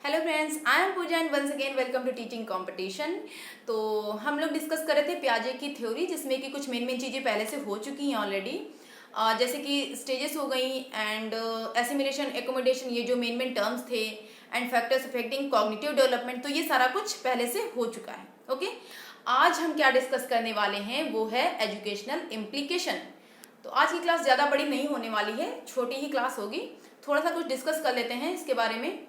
Hello friends, I am Pooja and once again welcome to teaching competition. तो हम लोग discuss कर रहे थे प्याजे की थ्योरी, जिसमें कि कुछ मेन चीज़ें पहले से हो चुकी हैं ऑलरेडी, जैसे कि स्टेजेस हो गई एंड एसिमिलेशन, एकोमोडेशन, ये जो मेन टर्म्स थे, and factors affecting cognitive development, तो ये सारा कुछ पहले से हो चुका है। ओके, आज हम क्या डिस्कस करने वाले हैं वो है एजुकेशनल इम्प्लीकेशन। तो आज की क्लास ज़्यादा बड़ी नहीं होने वाली है, छोटी ही क्लास होगी। थोड़ा सा कुछ डिस्कस कर लेते हैं इसके बारे में।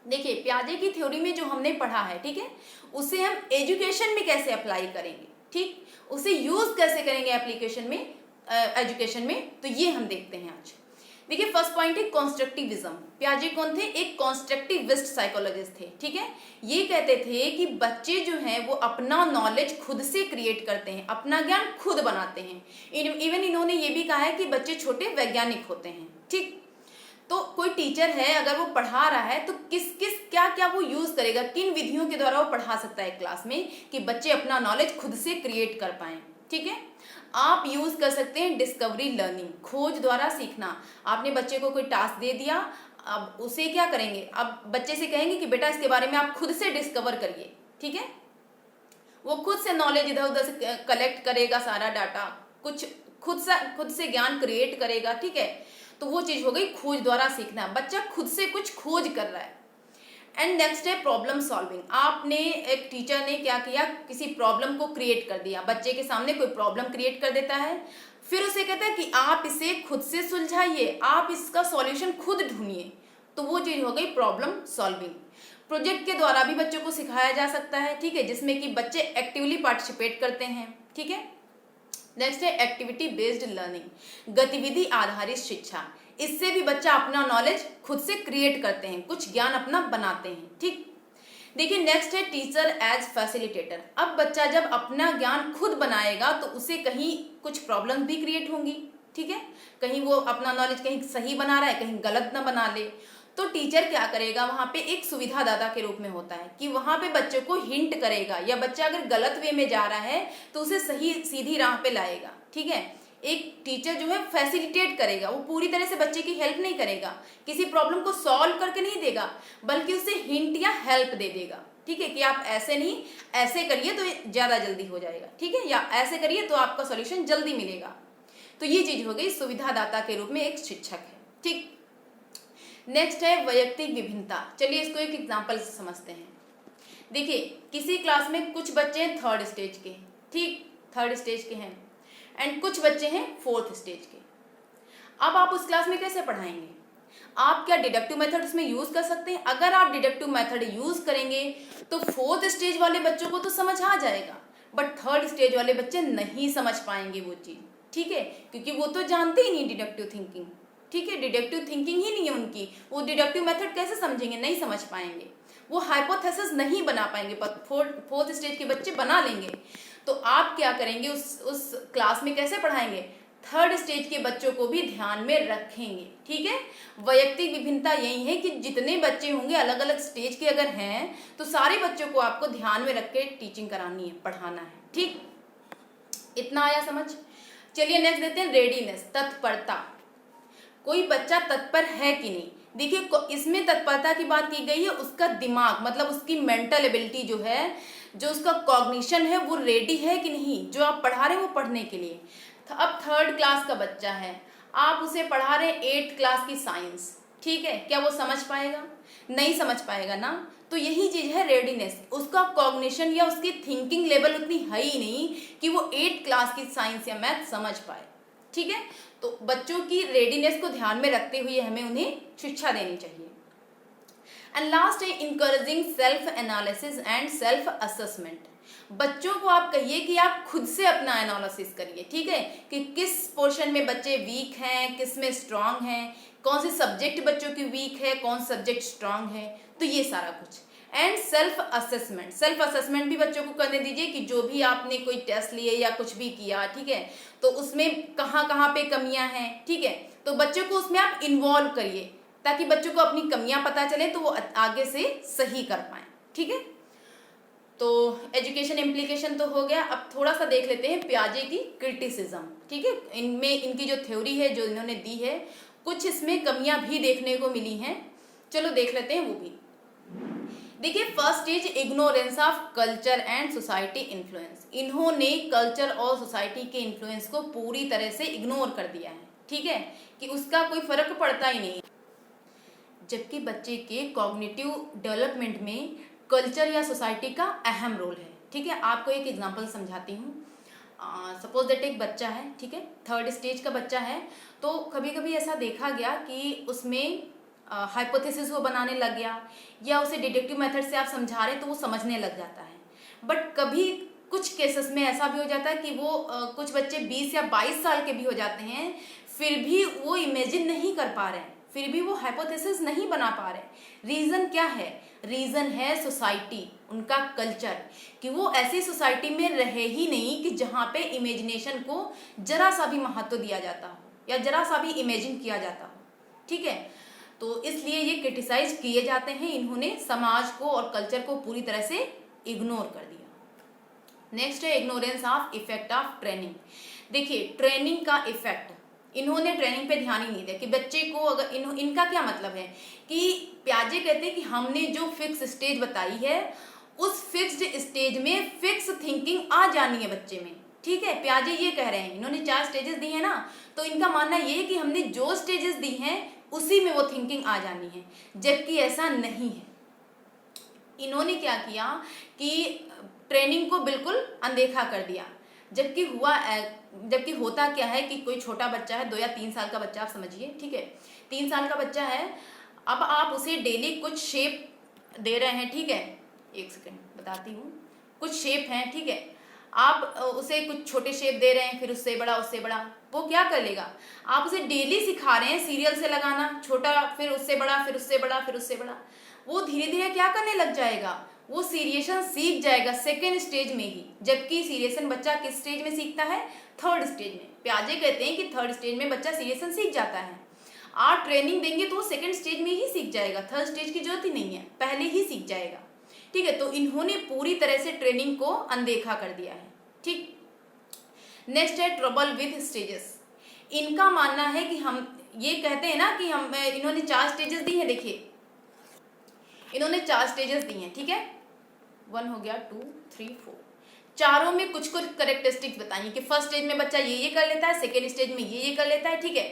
देखिए, प्याजे की थ्योरी में जो हमने पढ़ा है, ठीक है, उसे हम एजुकेशन में कैसे अप्लाई करेंगे, ठीक, उसे यूज कैसे करेंगे एप्लीकेशन में, एजुकेशन में, तो ये हम देखते हैं आज। देखिए, फर्स्ट पॉइंट है कॉन्स्ट्रक्टिविज्म। प्याजे कौन थे? एक कॉन्स्ट्रक्टिविस्ट साइकोलॉजिस्ट थे, ठीक है। ये कहते थे कि बच्चे जो हैं वो अपना नॉलेज खुद से क्रिएट करते हैं, अपना ज्ञान खुद बनाते हैं। इवन इन्होंने ये भी कहा है कि बच्चे छोटे वैज्ञानिक होते हैं, ठीक। तो कोई टीचर है, अगर वो पढ़ा रहा है तो किस किस क्या क्या वो यूज करेगा, किन विधियों के द्वारा वो पढ़ा सकता है क्लास में कि बच्चे अपना नॉलेज खुद से क्रिएट कर पाए, ठीक है। आप यूज कर सकते हैं डिस्कवरी लर्निंग, खोज द्वारा सीखना। आपने बच्चे को कोई टास्क दे दिया, अब उसे क्या करेंगे, अब बच्चे से कहेंगे कि बेटा इसके बारे में आप खुद से डिस्कवर करिए, ठीक है। वो खुद से नॉलेज इधर उधर से कलेक्ट करेगा, सारा डाटा, कुछ खुद से ज्ञान क्रिएट करेगा, ठीक है। तो वो चीज हो गई खोज द्वारा सीखना, बच्चा खुद से कुछ खोज कर रहा है। एंड नेक्स्ट है प्रॉब्लम सॉल्विंग। आपने, एक टीचर ने क्या किया, किसी प्रॉब्लम को क्रिएट कर दिया, बच्चे के सामने कोई प्रॉब्लम क्रिएट कर देता है, फिर उसे कहता है कि आप इसे खुद से सुलझाइए, आप इसका सॉल्यूशन खुद ढूंढिए। तो वो चीज हो गई प्रॉब्लम सॉल्विंग। प्रोजेक्ट के द्वारा भी बच्चों को सिखाया जा सकता है, ठीक है, जिसमें कि बच्चे एक्टिवली पार्टिसिपेट करते हैं, ठीक है। नेक्स्ट है एक्टिविटी बेस्ड लर्निंग, गतिविधि आधारित शिक्षा। इससे भी बच्चा अपना नॉलेज खुद से क्रिएट करते हैं, कुछ ज्ञान अपना बनाते हैं, ठीक। देखिए, नेक्स्ट है टीचर एज फैसिलिटेटर। अब बच्चा जब अपना ज्ञान खुद बनाएगा तो उसे कहीं कुछ प्रॉब्लम भी क्रिएट होंगी, ठीक है। कहीं वो अपना नॉलेज कहीं सही बना रहा है, कहीं गलत ना बना ले, तो टीचर क्या करेगा, वहां पे एक सुविधादाता के रूप में होता है कि वहां पे बच्चे को हिंट करेगा, या बच्चा अगर गलत वे में जा रहा है तो उसे सही सीधी राह पे लाएगा, ठीक है। एक टीचर जो है फैसिलिटेट करेगा, वो पूरी तरह से बच्चे की हेल्प नहीं करेगा, किसी प्रॉब्लम को सॉल्व करके नहीं देगा, बल्कि उसे हिंट या हेल्प दे देगा, ठीक है, कि आप ऐसे नहीं ऐसे करिए तो ज्यादा जल्दी हो जाएगा, ठीक है, या ऐसे करिए तो आपका सॉल्यूशन जल्दी मिलेगा। तो ये चीज हो गई, सुविधादाता के रूप में एक शिक्षक है, ठीक। नेक्स्ट है वैयक्तिक विभिन्नता। चलिए इसको एक एग्जांपल से समझते हैं। देखिए, किसी क्लास में कुछ बच्चे हैं थर्ड स्टेज के, ठीक, थर्ड स्टेज के हैं, एंड कुछ बच्चे हैं फोर्थ स्टेज के। अब आप उस क्लास में कैसे पढ़ाएंगे? आप क्या डिडक्टिव मेथड उसमें यूज कर सकते हैं? अगर आप डिडक्टिव मेथड यूज करेंगे तो फोर्थ स्टेज वाले बच्चों को तो समझ आ जाएगा, बट थर्ड स्टेज वाले बच्चे नहीं समझ पाएंगे वो चीज, ठीक है, क्योंकि वो तो जानते ही नहीं डिडक्टिव थिंकिंग, ठीक है, डिडक्टिव थिंकिंग ही नहीं है उनकी, वो डिडक्टिव मेथड कैसे समझेंगे, नहीं समझ पाएंगे, वो हाइपोथेसिस नहीं बना पाएंगे, पर फोर्थ स्टेज के बच्चे बना लेंगे। तो आप क्या करेंगे, उस क्लास में कैसे पढ़ाएंगे? थर्ड स्टेज के बच्चों को भी ध्यान में रखेंगे, ठीक है। वैयक्तिक विभिन्नता यही है कि जितने बच्चे होंगे अलग अलग स्टेज के अगर हैं तो सारे बच्चों को आपको ध्यान में रख के टीचिंग करानी है, पढ़ाना है, ठीक। इतना आया समझ? चलिए नेक्स्ट देते हैं रेडीनेस, तत्परता। कोई बच्चा तत्पर है कि नहीं। देखिए, इसमें तत्परता की बात की गई है, उसका दिमाग मतलब उसकी मेंटल एबिलिटी जो है, जो उसका कॉग्निशन है, वो रेडी है कि नहीं, जो आप पढ़ा रहे हैं वो पढ़ने के लिए। अब थर्ड क्लास का बच्चा है, आप उसे पढ़ा रहे हैं 8th क्लास की साइंस, ठीक है, क्या वो समझ पाएगा? नहीं समझ पाएगा ना। तो यही चीज है रेडीनेस, उसका कॉग्निशन या उसकी थिंकिंग लेवल उतनी है ही नहीं कि वो 8th क्लास की साइंस या मैथ समझ पाए, ठीक है। तो बच्चों की रेडीनेस को ध्यान में रखते हुए हमें उन्हें शिक्षा देनी चाहिए। एंड लास्ट है encouraging self analysis and self assessment. बच्चों को आप कहिए कि आप खुद से अपना एनालिसिस करिए, ठीक है, कि किस पोर्शन में बच्चे वीक हैं, किस में स्ट्रांग हैं, कौन से सब्जेक्ट बच्चों की वीक है, कौन सब्जेक्ट स्ट्रांग है, तो ये सारा कुछ। एंड सेल्फ असेसमेंट भी बच्चों को करने दीजिए कि जो भी आपने कोई टेस्ट लिए या कुछ भी किया, ठीक है, तो उसमें कहाँ कहाँ पे कमियां हैं, ठीक है, तो बच्चों को उसमें आप इन्वॉल्व करिए ताकि बच्चों को अपनी कमियां पता चले तो वो आगे से सही कर पाए, ठीक है। तो एजुकेशन इम्प्लीकेशन तो हो गया। अब थोड़ा सा देख लेते हैं प्याजे की क्रिटिसिज्म, ठीक है। इनमें इनकी जो थ्योरी है जो इन्होंने दी है, कुछ इसमें कमियां भी देखने को मिली हैं, चलो देख लेते हैं वो भी। देखिए, first stage ignorance of culture and society influence. इन्होंने कल्चर और सोसाइटी के इन्फ्लुएंस को पूरी तरह से इग्नोर कर दिया है, ठीक है, कि उसका कोई फर्क पड़ता ही नहीं। जबकि बच्चे के कॉग्निटिव डेवलपमेंट में कल्चर या सोसाइटी का अहम रोल है, ठीक है। आपको एक एग्जांपल समझाती हूँ। सपोज दैट एक बच्चा है, ठीक है, थर्ड स्टेज का बच्चा है, तो कभी कभी ऐसा देखा गया कि उसमें हाइपोथेसिस वो बनाने लग गया, या उसे डिडक्टिव मेथड से आप समझा रहे तो वो समझने लग जाता है। बट कभी कुछ केसेस में ऐसा भी हो जाता है कि वो कुछ बच्चे 20 या 22 साल के भी हो जाते हैं, फिर भी वो इमेजिन नहीं कर पा रहे हैं, फिर भी वो हाइपोथेसिस नहीं बना पा रहे। रीज़न क्या है? रीज़न है सोसाइटी, उनका कल्चर, कि वो ऐसी सोसाइटी में रहे ही नहीं कि जहाँ पे इमेजिनेशन को जरा सा भी महत्व दिया जाता हो या जरा सा भी इमेजिन किया जाता हो, ठीक है। तो इसलिए ये क्रिटिसाइज किए जाते हैं। इन्होंने समाज को और कल्चर को पूरी तरह से इग्नोर कर दिया। नेक्स्ट है ignorance of effect of training. देखिए, ट्रेनिंग का इफेक्ट, इन्होंने ट्रेनिंग पे ध्यान ही नहीं दिया कि बच्चे को अगर इनका क्या मतलब है कि प्याजे कहते हैं कि हमने जो फिक्स स्टेज बताई है उस फिक्स्ड स्टेज में फिक्स थिंकिंग आ जानी है बच्चे में, ठीक है। प्याजे ये कह रहे हैं, इन्होंने 4 स्टेजेस दी है ना, तो इनका मानना ये है कि हमने जो स्टेजेस दी हैं उसी में वो थिंकिंग आ जानी है, जबकि ऐसा नहीं है। इन्होंने क्या किया कि ट्रेनिंग को बिल्कुल अनदेखा कर दिया, जबकि होता क्या है कि कोई छोटा बच्चा है, 2 या 3 साल का बच्चा, आप समझिए, ठीक है, 3 साल का बच्चा है। अब आप उसे डेली कुछ शेप दे रहे हैं, ठीक है, एक सेकंड बताती हूँ। कुछ शेप हैं, ठीक है, आप उसे कुछ छोटे शेप दे रहे हैं, फिर उससे बड़ा, उससे बड़ा, वो क्या कर लेगा? आप उसे डेली सिखा रहे हैं सीरियल से लगाना, छोटा, फिर उससे बड़ा, फिर उससे बड़ा, फिर उससे बड़ा, वो धीरे धीरे क्या करने लग जाएगा? वो सीरिएशन सीख जाएगा सेकेंड स्टेज में ही। जबकि सीरिएशन बच्चा किस स्टेज में सीखता है? थर्ड स्टेज में। प्याजे कहते हैं कि थर्ड स्टेज में बच्चा सीरिएशन सीख जाता है। आप ट्रेनिंग देंगे तो वो सेकेंड स्टेज में ही सीख जाएगा, थर्ड स्टेज की जरूरत ही नहीं है, पहले ही सीख जाएगा, ठीक है। तो इन्होंने पूरी तरह से ट्रेनिंग को अनदेखा कर दिया है, ठीक। नेक्स्ट है ट्रबल विथ स्टेजेस। इनका मानना है कि हम ये कहते हैं ना कि इन्होंने 4 स्टेजेस दी हैं। देखिए, इन्होंने 4 स्टेजेस दी हैं, ठीक है, 1 हो गया, 2, 3, 4, चारों में कुछ कुछ करेक्टरिस्टिक्स बताइए कि फर्स्ट स्टेज में बच्चा ये कर लेता है, सेकेंड स्टेज में ये कर लेता है, ठीक है।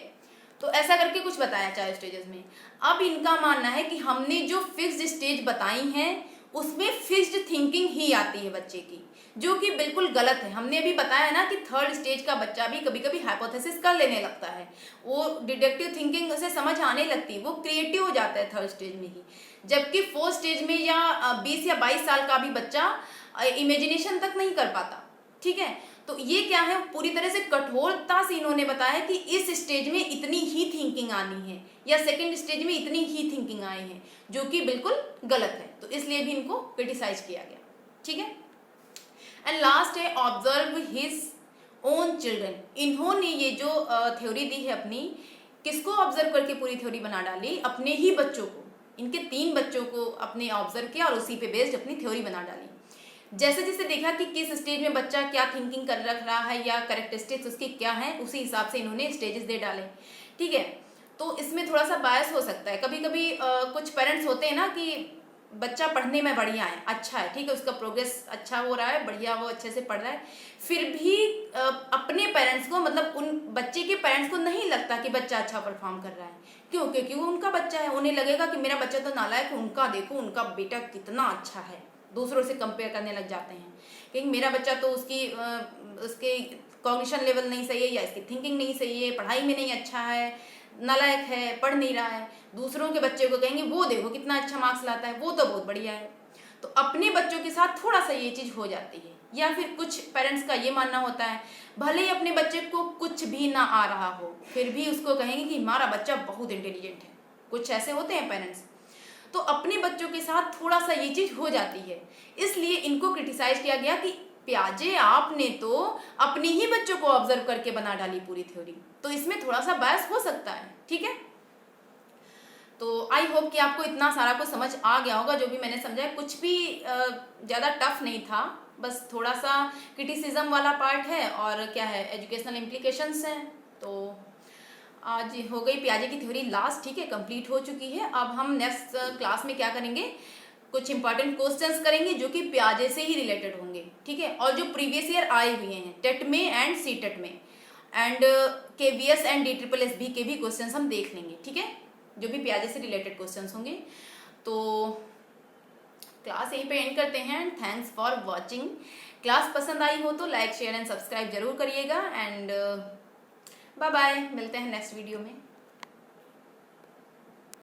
तो ऐसा करके कुछ बताया 4 स्टेजेस में। अब इनका मानना है कि हमने जो फिक्स्ड स्टेज बताई हैं उसमें फिक्स्ड थिंकिंग ही आती है बच्चे की, जो कि बिल्कुल गलत है। हमने अभी बताया ना कि थर्ड स्टेज का बच्चा भी कभी कभी हाइपोथेसिस कर लेने लगता है, वो डिडक्टिव थिंकिंग उसे समझ आने लगती है, वो क्रिएटिव हो जाता है थर्ड स्टेज में ही। जबकि फोर्थ स्टेज में या 20 या 22 साल का भी बच्चा इमेजिनेशन तक नहीं कर पाता, ठीक है। तो ये क्या है, पूरी तरह से कठोरता से इन्होंने बताया कि इस स्टेज में इतनी ही थिंकिंग आनी है या सेकंड स्टेज में इतनी ही थिंकिंग आई है, जो कि बिल्कुल गलत है। तो इसलिए भी इनको क्रिटिसाइज किया गया, ठीक है। एंड लास्ट है ऑब्जर्व हिज ओन चिल्ड्रन। इन्होंने ये जो थ्योरी दी है अपनी, किसको ऑब्जर्व करके पूरी थ्योरी बना डाली? अपने ही बच्चों को, इनके 3 बच्चों को अपने ऑब्जर्व किया और उसी पे बेस्ड अपनी थ्योरी बना डाली। जैसे जैसे देखा कि किस स्टेज में बच्चा क्या थिंकिंग कर रख रहा है या करेक्टरिस्टिक्स उसकी क्या है, उसी हिसाब से इन्होंने स्टेजेस दे डाले, ठीक है। तो इसमें थोड़ा सा बायस हो सकता है। कभी कभी कुछ पेरेंट्स होते हैं ना कि बच्चा पढ़ने में बढ़िया है, अच्छा है, ठीक है, उसका प्रोग्रेस अच्छा हो रहा है, बढ़िया, वो अच्छे से पढ़ रहा है, फिर भी अपने पेरेंट्स को, मतलब उन बच्चे के पेरेंट्स को नहीं लगता कि बच्चा अच्छा परफॉर्म कर रहा है। क्यों? क्योंकि वो उनका बच्चा है, उन्हें लगेगा कि मेरा बच्चा तो नालायक है, उनका देखो, उनका बेटा कितना अच्छा है, दूसरों से कंपेयर करने लग जाते हैं कि मेरा बच्चा तो उसके कॉग्निशन लेवल नहीं सही है, या इसकी थिंकिंग नहीं सही है, पढ़ाई में नहीं अच्छा है, नालायक है, पढ़ नहीं रहा है। दूसरों के बच्चे को कहेंगे वो देखो कितना अच्छा मार्क्स लाता है, वो तो बहुत बढ़िया है। तो अपने बच्चों के साथ थोड़ा सा ये चीज़ हो जाती है। या फिर कुछ पेरेंट्स का ये मानना होता है, भले ही अपने बच्चे को कुछ भी ना आ रहा हो, फिर भी उसको कहेंगे कि हमारा बच्चा बहुत इंटेलिजेंट है। कुछ ऐसे होते हैं पेरेंट्स, तो अपने बच्चों के साथ थोड़ा सा ये चीज़ हो जाती है। इसलिए इनको क्रिटिसाइज किया गया कि प्याजे आपने तो अपने ही बच्चों को ऑब्जर्व करके बना डाली पूरी थ्योरी, तो इसमें थोड़ा सा बायस हो सकता है, ठीक है। तो आई होप कि आपको इतना सारा कुछ समझ आ गया होगा। जो भी मैंने समझा है कुछ भी ज़्यादा टफ नहीं था, बस थोड़ा सा क्रिटिसिज्म वाला पार्ट है और क्या है, एजुकेशनल इम्प्लीकेशंस हैं। तो आज हो गई प्याजे की थ्योरी लास्ट, ठीक है, कंप्लीट हो चुकी है। अब हम नेक्स्ट क्लास में क्या करेंगे, कुछ इंपॉर्टेंट क्वेश्चंस करेंगे जो कि प्याजे से ही रिलेटेड होंगे, ठीक है, और जो प्रीवियस ईयर आए हुए हैं टेट में एंड सी टेट में, एंड केवीएस एंड DSSS के भी क्वेश्चंस हम देख लेंगे, ठीक है, जो भी प्याजे से रिलेटेड क्वेश्चंस होंगे। तो क्लास यहीं पे एंड करते हैं। Thanks for watching. क्लास पसंद आई हो तो लाइक शेयर एंड सब्सक्राइब जरूर करिएगा, एंड बाय बाय, मिलते हैं नेक्स्ट वीडियो में।